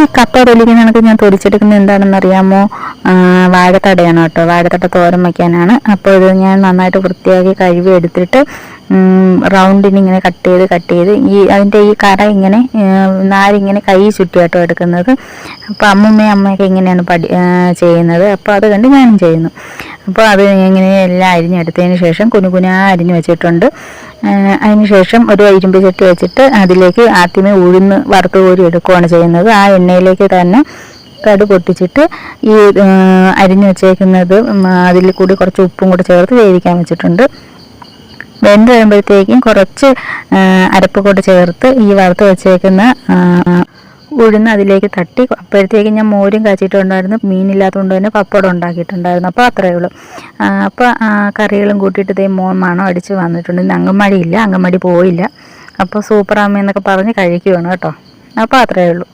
ഈ കപ്പ തൊലിക്കുന്ന കണക്ക് ഞാൻ തൊലിച്ചെടുക്കുന്നത് എന്താണെന്ന് അറിയാമോ? വാഴത്തടയാണ് കേട്ടോ. വാഴത്തട തോരൻ വയ്ക്കാനാണ്. അപ്പോൾ ഇത് ഞാൻ നന്നായിട്ട് വൃത്തിയാക്കി കഴുകി എടുത്തിട്ട് റൗണ്ടിന് ഇങ്ങനെ കട്ട് ചെയ്ത് അതിൻ്റെ ഈ കറ ഇങ്ങനെ നാരിങ്ങനെ കൈ ചുറ്റിയാട്ടോ എടുക്കുന്നത്. അപ്പോൾ അമ്മയൊക്കെ ഇങ്ങനെയാണ് ചെയ്യുന്നത്. അപ്പോൾ അത് കണ്ട് ഞാനും ചെയ്യുന്നു. അപ്പോൾ അത് ഇങ്ങനെ എല്ലാം അരിഞ്ഞെടുത്തതിന് ശേഷം കുനുകുനാ അരിഞ്ഞ് വെച്ചിട്ടുണ്ട്. അതിന് ശേഷം ഒരു ഇരുമ്പ് ചട്ടി വെച്ചിട്ട് അതിലേക്ക് ആദ്യമേ ഉഴുന്ന് വറുത്ത് കോരി എടുക്കുകയാണ് ചെയ്യുന്നത്. ആ എണ്ണയിലേക്ക് തന്നെ കടുക് പൊട്ടിച്ചിട്ട് ഈ അരിഞ്ഞു വെച്ചേക്കുന്നത് അതിൽ കൂടി കുറച്ച് ഉപ്പും കൂടി ചേർത്ത് വേവിക്കാൻ വെച്ചിട്ടുണ്ട്. വെന്ത് കഴിയുമ്പോഴത്തേക്കും കുറച്ച് അരപ്പ് കൂടി ചേർത്ത് ഈ വറുത്ത് വെച്ചേക്കുന്ന ഉഴുന്ന് അതിലേക്ക് തട്ടി. അപ്പോഴത്തേക്കും ഞാൻ മോരും കാച്ചിട്ടുണ്ടായിരുന്നു. മീനില്ലാത്തതുകൊണ്ട് തന്നെ പപ്പടം ഉണ്ടാക്കിയിട്ടുണ്ടായിരുന്നു. അപ്പോൾ അത്രയേ ഉള്ളൂ. അപ്പോൾ കറികളും കൂട്ടിയിട്ട് ഇതേ മണം അടിച്ച് വന്നിട്ടുണ്ട്. ഇന്ന് അങ്കൻവാടി ഇല്ല, അങ്കൻവാടി പോയില്ല. അപ്പോൾ സൂപ്പർ അമ്മ എന്നൊക്കെ പറഞ്ഞ് കഴിക്കുകയാണ് കേട്ടോ. അപ്പോൾ അത്രയേ ഉള്ളൂ.